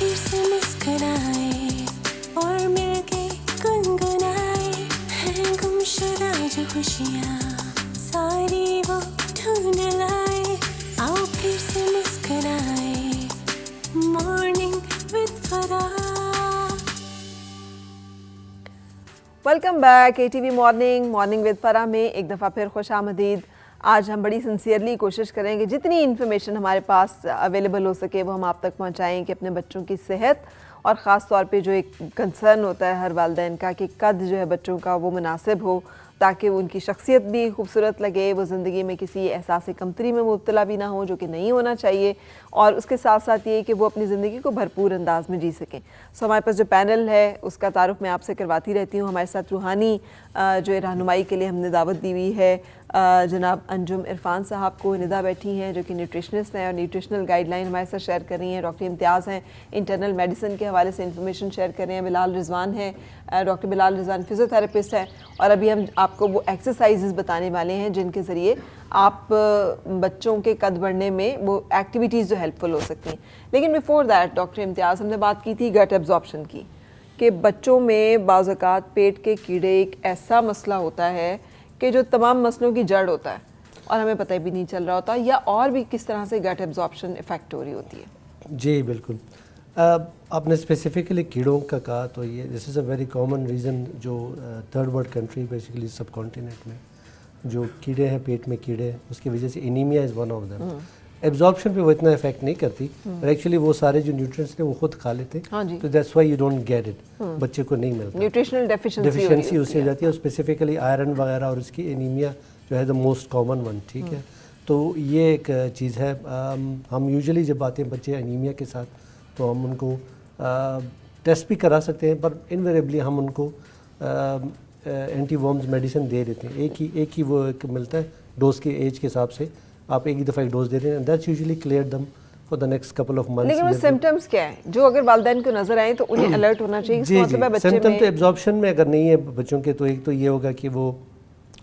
फिर से मुस्कुराए और मिलके गुनगुनाए हैं गुमशुदा जो खुशियाँ सारी वो ढूंढ लाए। आओ फिर से मुस्कुराए मॉर्निंग विद फरा। Welcome back ATV morning with फरा में एक दफ़ा फिर खुश आमदीद। आज हम बड़ी सिंसियरली कोशिश करेंगे जितनी इन्फॉर्मेशन हमारे पास अवेलेबल हो सके वो हम आप तक पहुंचाएं कि अपने बच्चों की सेहत और ख़ास तौर पे जो एक कंसर्न होता है हर वालिदैन का कि कद जो है बच्चों का वो मुनासिब हो ताकि उनकी शख्सियत भी खूबसूरत लगे, वो ज़िंदगी में किसी एहसास कमतरी में मुब्तला भी ना हो जो कि नहीं होना चाहिए, और उसके साथ साथ ये कि वो अपनी ज़िंदगी को भरपूर अंदाज में जी सकें। सो हमारे पास जो पैनल है उसका तारुफ मैं आपसे करवाती रहती हूँ। हमारे साथ रूहानी जो रहनुमाई के लिए हमने दावत दी हुई है जनाब अंजुम इरफान साहब को। निदा बैठी हैं जो कि न्यूट्रिशनिस्ट हैं और न्यूट्रिशनल गाइडलाइन हमारे साथ शेयर कर रही हैं। डॉक्टर इम्तियाज़ हैं, इंटरनल मेडिसिन के हवाले से इंफॉर्मेशन शेयर कर रहे हैं। बिलाल रिजवान है, डॉक्टर बिलाल रिजवान फिजियोथेरेपिस्ट है, और अभी हम आपको वो एक्सरसाइजेज बताने वाले हैं जिनके ज़रिए आप बच्चों के कद बढ़ने में वो एक्टिविटीज़ जो हेल्पफुल हो सकती हैं। लेकिन बिफोर दैट डॉक्टर इम्तियाज़, हमने बात की थी गट एब्जॉर्प्शन की कि बच्चों में बाज़ औक़ात पेट के कीड़े एक ऐसा मसला होता है कि जो तमाम मसलों की जड़ होता है और हमें पता भी नहीं चल रहा होता, या और भी किस तरह से गट एब्जॉर्प्शन इफेक्ट हो रही होती है। जी बिल्कुल, आपने स्पेसिफिकली कीड़ों का कहा तो ये this is a very common reason जो थर्ड वर्ल्ड कंट्री बेसिकली सब कॉन्टिनेंट में जो कीड़े हैं, पेट में कीड़े हैं, उसकी वजह से anaemia is one of them. Absorption पे वो इतना इफेक्ट नहीं करती, पर एक्चुअली वो सारे जो न्यूट्रिएंट्स थे वो खुद खा लेते हैं, तो that's why you don't get it, बच्चे को नहीं मिलता, न्यूट्रिशनल डेफिशिएंसी उससे हो जाती है। स्पेसिफिकली आयरन वगैरह और उसकी एनीमिया जो है द मोस्ट कॉमन वन, ठीक है। तो ये एक चीज़ है। हम यूजुअली जब आते हैं बच्चे एनीमिया के साथ तो हम उनको टेस्ट भी करा सकते हैं, पर इनवेरेबली हम उनको एंटी वर्म्स मेडिसिन दे देते हैं। एक ही वो एक मिलता है डोज के एज के हिसाब से, आप एक ही दफ़ा एक डोज दे रहे हैं, that's usually clear them for the next couple of months. लेकिन वो सिम्टम्स क्या है जो अगर वालिदैन को नजर आए तो उन्हें अलर्ट होना चाहिए? जी जी, सिम्टम तो एब्जॉर्प्शन में अगर नहीं है बच्चों के तो एक तो ये होगा कि वो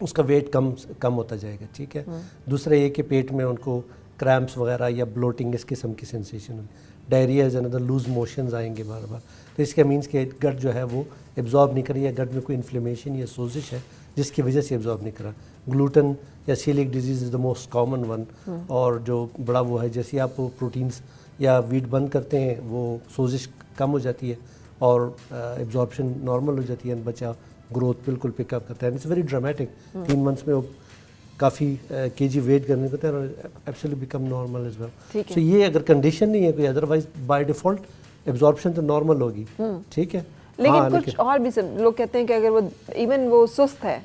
उसका वेट कम होता जाएगा, ठीक है। दूसरा ये कि पेट में उनको क्रैम्प्स वगैरह या ब्लोटिंग इस किस्म की sensation, diarrhoea is another, loose motions आएंगे बार बार, तो इसका मीन्स कि गट जो है वो एब्जॉर्ब नहीं कर रही है, गट में कोई इन्फ्लेमेशन या सोजिश है जिसकी वजह से एब्जॉर्ब नहीं करा। ग्लूटन या coeliac disease is the most common one, और जो बड़ा वो है जैसे आप प्रोटीन्स या वीट बंद करते हैं वो सोजिश कम हो जाती है और एब्जॉर्प्शन नॉर्मल हो जाती है, बच्चा ग्रोथ बिल्कुल पिकअप करता है। इट्स वेरी ड्रामेटिक, 3 मंथ्स में वो काफ़ी केजी वेट करने को तैयार और absolutely become normal as well. So ये अगर कंडीशन नहीं है कोई, अदरवाइज बाय डिफ़ॉल्ट एब्जॉर्प्शन तो नॉर्मल होगी, ठीक है। लेकिन कुछ और भी लोग कहते हैं कि अगर वो इवन वो सुस्त है,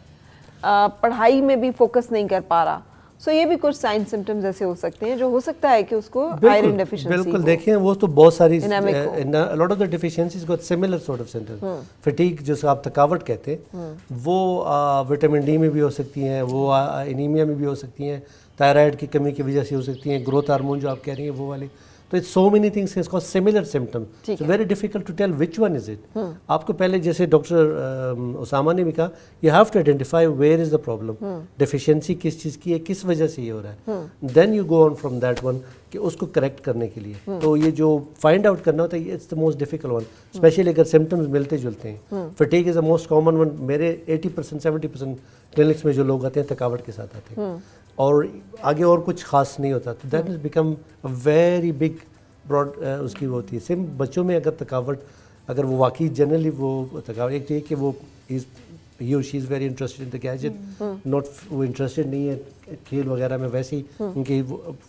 पढ़ाई में भी फोकस नहीं कर पा रहा, सो ये भी कुछ साइन सिम्टम्स ऐसे हो सकते हैं जो हो सकता है कि उसको आयरन डेफिशिएंसी। बिल्कुल, देखिए वो तो बहुत सारी lot of the deficiencies got similar sort of symptoms. Fatigue जिसको आप थकावट कहते हैं वो विटामिन डी में भी हो सकती हैं, वो एनीमिया में भी हो सकती हैं, थायराइड की कमी की वजह से हो सकती हैं, ग्रोथ हार्मोन जो आप कह रही हैं वो वाली। तो it's so many things it's called similar symptoms, it's very difficult to tell which one is it. आपको पहले जैसे डॉक्टर उसामा ने भी कहा, you have to identify where is the problem, deficiency किस चीज़ की है, किस वजह से ये हो रहा है, then you go on from that one कि उसको करेक्ट करने के लिए। तो ये जो फाइंड आउट करना होता है it's the most difficult one, specially अगर सिम्टम्स मिलते जुलते हैं। Fatigue is the most common one. मेरे 80% 70% क्लिनिक्स में जो लोग आते हैं थकावट के साथ आते हैं और आगे और कुछ खास नहीं होता, तो that is become a very big broad उसकी वो होती है। सेम बच्चों में अगर थकावट, अगर वो वाकई जनरली वो थकावट, एक तो ये कि वो ही और she is very interested in the gadget, not वो इंटरेस्टेड नहीं है खेल वगैरह में, वैसे ही उनकी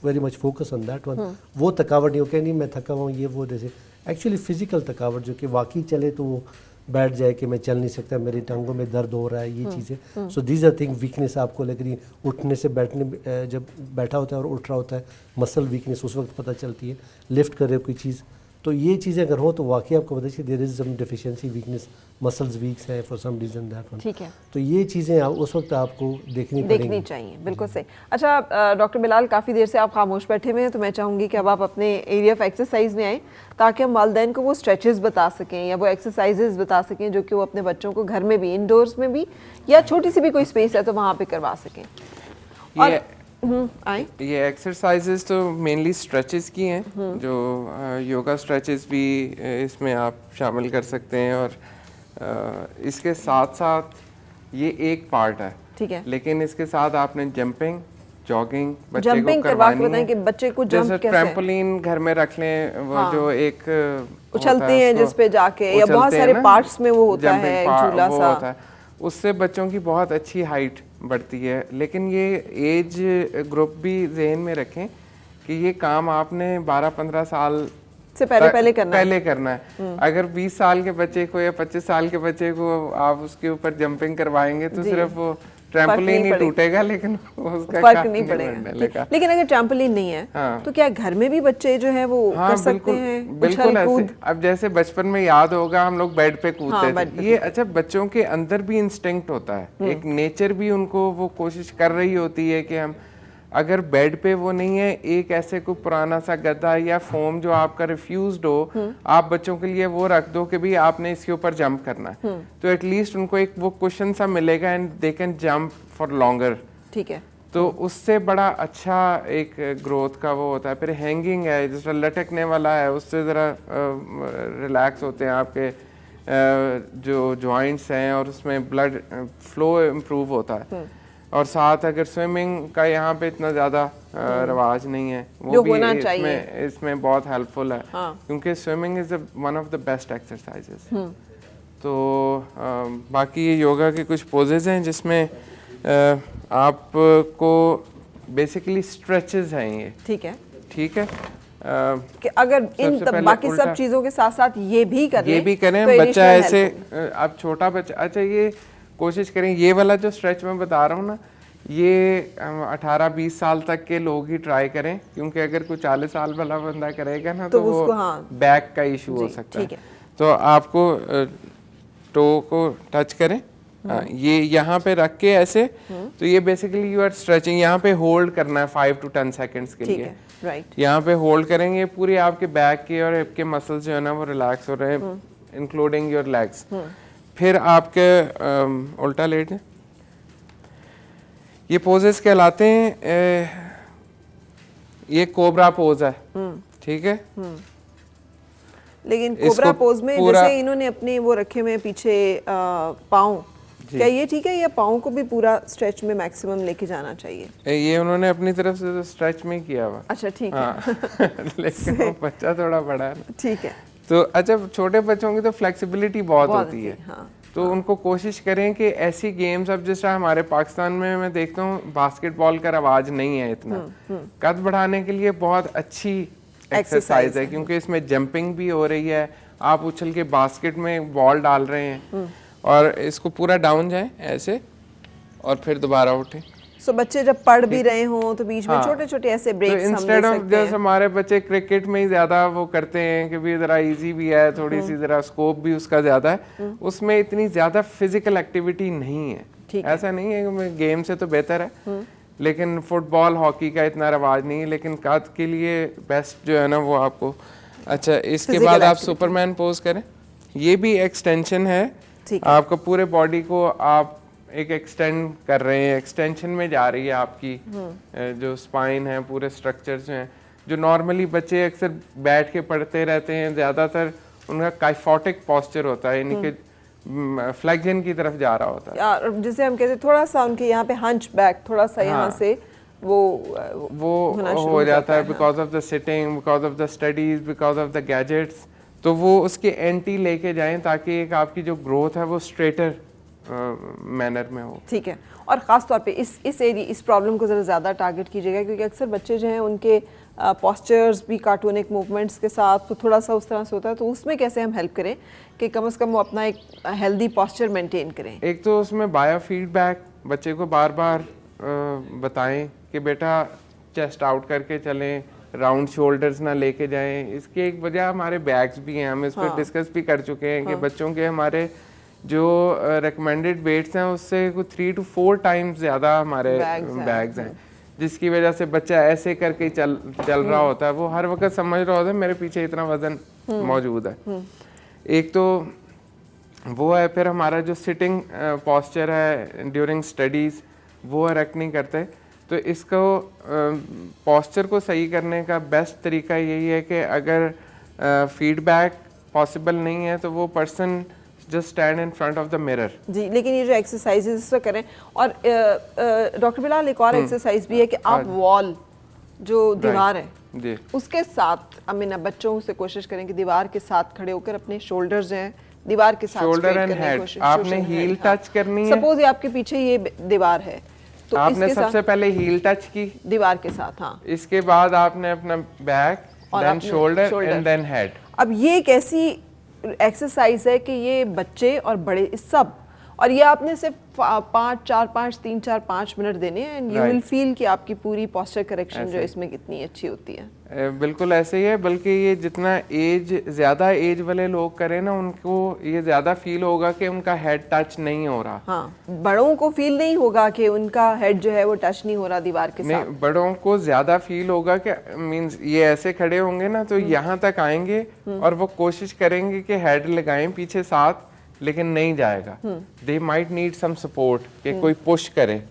very much focus on that one. वो थकावट नहीं हो कि नहीं मैं थका हुआ हूँ, ये वो जैसे एक्चुअली फिजिकल थकावट जो कि वाकई चले तो वो बैठ जाए कि मैं चल नहीं सकता, मेरी टांगों में दर्द हो रहा है, ये चीज़ें। So these are thing weakness आपको लग रही है, उठने से बैठने जब बैठा होता है और उठ रहा होता है, मसल वीकनेस उस वक्त पता चलती है, लिफ्ट करे कोई चीज़, तो ये चीज़ें अगर हो तो वाकई आपको पता चलिए there is some deficiency, weakness, muscles weak है for some reason that one, ठीक है। तो ये चीज़ें उस वक्त आपको देखनी चाहिए। बिल्कुल सही। अच्छा डॉक्टर बिलाल, काफ़ी देर से आप खामोश बैठे हुए हैं, तो मैं चाहूँगी कि अब आप अपने एरिया ऑफ एक्सरसाइज में आएँ ताकि हम वालिदैन को वो स्ट्रेचेस बता सकें या वो एक्सरसाइजेज बता सकें जो कि वो अपने बच्चों को घर में भी, इंडोर्स में भी, या छोटी सी भी कोई स्पेस है तो वहाँ पे करवा सकें। और आए। ये एक्सरसाइजेस तो मेनली स्ट्रेचेस की हैं, जो योगा स्ट्रेचेस भी इसमें आप शामिल कर सकते हैं, और इसके साथ साथ ये एक पार्ट है, ठीक है, लेकिन इसके साथ आपने जंपिंग, जॉगिंग बच्चे जंपिंग को करवा के करवानी बताएं है। कि बच्चे को जंप जैसे कैसे, ट्रैम्पोलिन घर में रख लें, वो हाँ, जो एक उछलते हैं जिस पे जाके, या बहुत सारे पार्ट्स में वो होता है झूला सा, होता है, उससे बच्चों की बहुत अच्छी हाइट बढ़ती है। लेकिन ये एज ग्रुप भी जहन में रखें कि ये काम आपने 12-15 साल से पहले करना है। अगर 20 साल के बच्चे को या 25 साल के बच्चे को आप उसके ऊपर जंपिंग करवाएंगे तो सिर्फ वो ट्रैम्पोलिन ही टूटेगा, लेकिन उसका फर्क नहीं पड़ेगा। लेकिन अगर ट्रैम्पोलिन नहीं है, हाँ, तो क्या घर में भी बच्चे जो है वो कर सकते हैं? बिल्कुल ऐसे। अब जैसे बचपन में याद होगा हम लोग बेड पे कूदते थे, ये अच्छा बच्चों के अंदर भी इंस्टिंक्ट होता है, एक नेचर भी उनको वो कोशिश कर रही होती है कि हम अगर बेड पे वो नहीं है, एक ऐसे कोई पुराना सा गद्दा या फोम जो आपका रिफ्यूज्ड हो, आप बच्चों के लिए वो रख दो कि भी आपने इसके ऊपर जंप करना है, तो एटलीस्ट उनको एक वो कुशन सा मिलेगा and they can jump for longer. ठीक है, तो उससे बड़ा अच्छा एक ग्रोथ का वो होता है। फिर हैंगिंग है, जिस तरह लटकने वाला है, उससे ज़रा रिलैक्स होते हैं आपके जो जॉइंट्स हैं, और उसमें ब्लड फ्लो इम्प्रूव होता है। और साथ अगर स्विमिंग का यहाँ पे इतना ज़्यादा रवाज नहीं है, वो भी इसमें बहुत हेल्पफुल है, क्योंकि swimming is one of the best exercises. तो बाकी ये योगा के कुछ पोजेज हैं जिसमें आपको बेसिकली स्ट्रेचेस हैं ये। ठीक है कि अगर इन बाकी सब चीजों के साथ साथ ये भी करें तो बच्चा ऐसे, अब छोटा बच्चा, अच्छा ये कोशिश करें, ये वाला जो स्ट्रेच मैं बता रहा हूँ ना, ये 18-20 साल तक के लोग ही ट्राई करें, क्योंकि अगर कोई 40 साल वाला बंदा करेगा ना तो वो बैक का इशू हो सकता है। तो आपको टो को टच करें, ये यहाँ पे रख के ऐसे, तो ये बेसिकली यू आर स्ट्रेचिंग, यहाँ पे होल्ड करना है 5 to 10 सेकेंड्स के लिए, यहाँ पे होल्ड करेंगे, पूरी आपके बैक के और हिप के मसल्स जो है ना वो रिलैक्स हो रहे हैं, इंक्लूडिंग योर लेग्स। फिर आपके उल्टा लेट जाए, ये पोजेस कहलाते हैं, ये कोबरा पोज है, ठीक है। लेकिन कोबरा पोज में जैसे इन्होंने अपने वो रखे हुए पीछे पाँव, क्या ये ठीक है, या पाँव को भी पूरा स्ट्रेच में मैक्सिमम लेके जाना चाहिए? ये उन्होंने अपनी तरफ से तो स्ट्रेच में किया हुआ। अच्छा ठीक है। लेकिन वो बच्चा थोड़ा बड़ा है ना, ठीक है। तो अच्छा छोटे बच्चों की तो फ्लेक्सिबिलिटी बहुत होती है, तो उनको कोशिश करें कि ऐसी गेम्स, अब जैसा हमारे पाकिस्तान में मैं देखता हूँ बास्केटबॉल का रवाज नहीं है इतना, कद बढ़ाने के लिए बहुत अच्छी एक्सरसाइज है, क्योंकि इसमें जंपिंग भी हो रही है, आप उछल के बास्केट में बॉल डाल रहे हैं, और इसको पूरा डाउन जाए ऐसे और फिर दोबारा उठे। सो बच्चे जब पढ़ भी रहे हों तो बीच में छोटे छोटे ऐसे ब्रेक्स हम ले सकते हैं। इंस्टेड ऑफ जैसे हमारे बच्चे क्रिकेट में ही ज्यादा वो करते हैं कि भी जरा इजी भी है, थोड़ी सी जरा स्कोप भी उसका ज्यादा है, उसमें इतनी ज्यादा फिजिकल एक्टिविटी नहीं है। ऐसा नहीं है कि गेम से तो बेहतर है, लेकिन फुटबॉल हॉकी का इतना रवाज नहीं है, लेकिन कद के लिए बेस्ट जो है ना वो आपको। अच्छा इसके बाद आप सुपरमैन पोज करें, ये भी एक्सटेंशन है, आपको पूरे बॉडी को आप एक एक्सटेंड कर रहे हैं, एक्सटेंशन में जा रही है आपकी जो स्पाइन है, पूरे स्ट्रक्चर्स हैं, जो नॉर्मली बच्चे अक्सर बैठ के पढ़ते रहते हैं, ज़्यादातर उनका काइफोटिक पोस्चर होता है, यानी कि फ्लेक्शन की तरफ जा रहा होता है, जिसे हम कहते हैं थोड़ा सा उनके यहाँ पे हंच बैक, थोड़ा सा यहाँ से वो हो जाता है, because of the sitting, because of the studies, because of the gadgets. तो वो उसके एंटी लेके जाएं ताकि एक आपकी जो ग्रोथ है वो स्ट्रेटर मैनर में हो। ठीक है, और ख़ास तौर पे इस प्रॉब्लम को ज़रा ज़्यादा टारगेट कीजिएगा, क्योंकि अक्सर बच्चे जो हैं उनके पोस्चर्स भी कार्टूनिक मूवमेंट्स के साथ तो थोड़ा सा उस तरह से होता है, तो उसमें कैसे हम हेल्प करें कि कम से कम वो अपना एक हेल्दी पोस्चर मेंटेन करें? एक तो उसमें बायो फीडबैक, बच्चे को बार बार बताएं कि बेटा चेस्ट आउट करके चलें, राउंड शोल्डर्स ना लेके जाएं। इसकी एक वजह हमारे बैग्स भी हैं, हम इस पर डिस्कस भी कर चुके हैं कि बच्चों के हमारे जो रिकमेंडेड वेट्स हैं उससे कुछ 3 to 4 टाइम्स ज़्यादा हमारे बैग्स हैं, जिसकी वजह से बच्चा ऐसे करके चल रहा होता है, वो हर वक्त समझ रहा होता है मेरे पीछे इतना वजन मौजूद है। एक तो वो है, फिर हमारा जो सिटिंग पोस्चर है ड्यूरिंग स्टडीज़ वो इरेक्ट नहीं करते, तो इसको पोस्चर को सही करने का बेस्ट तरीका यही है कि अगर फीडबैक पॉसिबल नहीं है तो वो person just stand in front of the mirror. जी, लेकिन ये जो एक्सरसाइजेस इसको करें, और डॉक्टर बिलाल एक और एक्सरसाइज भी है कि आप वॉल जो दीवार है जी उसके साथ अमीना बच्चों से कोशिश करें कि दीवार के साथ खड़े होकर अपने शोल्डर्स हैं दीवार के साथ शोल्डर एंड हेड आपने हील टच करनी है। सपोज ये आपके पीछे ये दीवार है तो आपने सबसे पहले हील टच की दीवार के साथ, हाँ, इसके बाद आपने अपना back, then shoulder and then head. अब ये एक ऐसी एक्सरसाइज है कि ये बच्चे और बड़े सब, और ये आपने सिर्फ 5 मिनट देने हैं एंड यू विल फील कि आपकी पूरी पोस्चर करेक्शन जो इसमें कितनी अच्छी होती है। बिल्कुल ऐसे ही है, बल्कि ये जितना ज़्यादा एज वाले लोग करें ना उनको ये ज़्यादा फील होगा कि उनका हेड टच नहीं हो रहा। हाँ, बड़ों को फील नहीं होगा कि उनका हेड जो है वो टच नहीं हो रहा दीवार के साथ। नहीं, बड़ों को ज़्यादा फील होगा कि मींस ये ऐसे खड़े होंगे ना तो यहाँ तक आएंगे और वो कोशिश करेंगे कि हेड लगाएं पीछे साथ, लेकिन नहीं जाएगा। They might need some support कि कोई पुश करे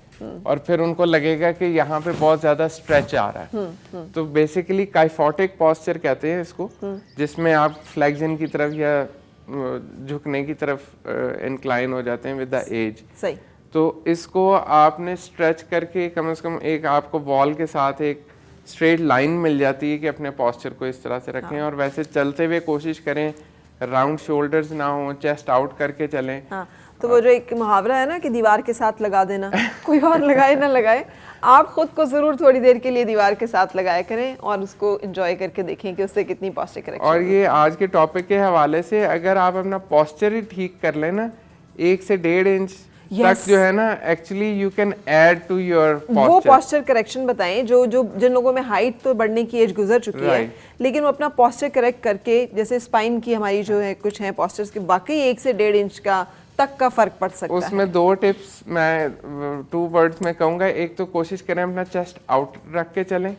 और फिर उनको लगेगा कि यहाँ पे बहुत ज्यादा स्ट्रेच आ रहा है। तो बेसिकली काइफोटिक पोस्चर कहते हैं इसको, जिसमें आप फ्लेक्शन की तरफ या झुकने की तरफ इंक्लाइन हो जाते हैं विद द एज। सही। तो इसको आपने स्ट्रेच करके कम से कम एक आपको वॉल के साथ एक स्ट्रेट लाइन मिल जाती है कि अपने पोस्चर को इस तरह से रखें। और वैसे चलते हुए कोशिश करें राउंड शोल्डर्स ना हो, चेस्ट आउट करके चलें। हाँ, तो वो जो एक मुहावरा है ना कि दीवार के साथ लगा देना, कोई और लगाए ना लगाए, आप खुद को जरूर थोड़ी देर के लिए दीवार के साथ लगाया करें और उसको एंजॉय करके देखें कि उससे कितनी पोस्चर करेक्शन। और ये आज के टॉपिक के हवाले से अगर आप अपना पोस्चर ही ठीक कर लेना 1 से 1.5 इंच तक जो है ना, actually you can add to your posture. वो पोस्चर करेक्शन बताएं जो जिन लोगों में हाइट तो बढ़ने की एज गुजर चुकी है, लेकिन वो अपना पोस्चर करेक्ट करके, जैसे स्पाइन की हमारी जो है कुछ है पोस्चर्स के, बाकी 1 से 1.5 इंच का तक का फर्क पड़ सकता है। उसमें 2 टिप्स मैं 2 वर्ड्स में कहूँगा। एक तो कोशिश करें अपना चेस्ट आउट रख के चलें,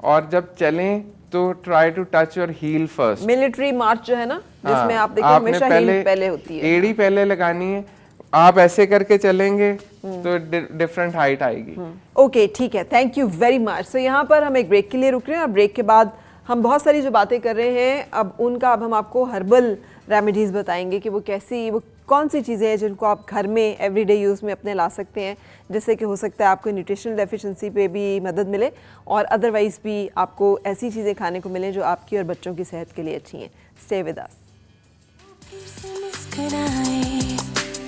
और जब चलें तो try to touch your heel first. Military march जो है ना, जिसमें आप देखिए हमेशा हील पहले होती है, एड़ी पहले लगानी है। आप ऐसे करके चलेंगे तो डिफरेंट हाइट आएगी। ओके, ठीक है, थैंक यू वेरी मच। सो यहाँ पर हम एक ब्रेक के लिए रुक रहे हैं और ब्रेक के बाद हम बहुत सारी जो बातें कर रहे हैं अब हम आपको हर्बल रेमेडीज़ बताएंगे कि वो कौन सी चीज़ें हैं जिनको आप घर में एवरीडे यूज़ में अपने ला सकते हैं, जिससे कि हो सकता है आपको न्यूट्रिशनल डेफिशिएंसी पे भी मदद मिले और अदरवाइज़ भी आपको ऐसी चीज़ें खाने को मिलें जो आपकी और बच्चों की सेहत के लिए अच्छी हैं। Stay with us.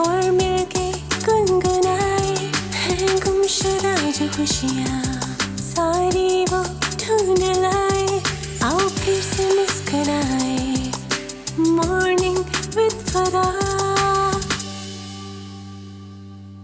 और मिलके गुनगुनाए हैं गुमशुदा जो खुशियाँ सारी वो ढूंढ लाए। आओ फिर से मुस्कुराए मॉर्निंग विद फराह।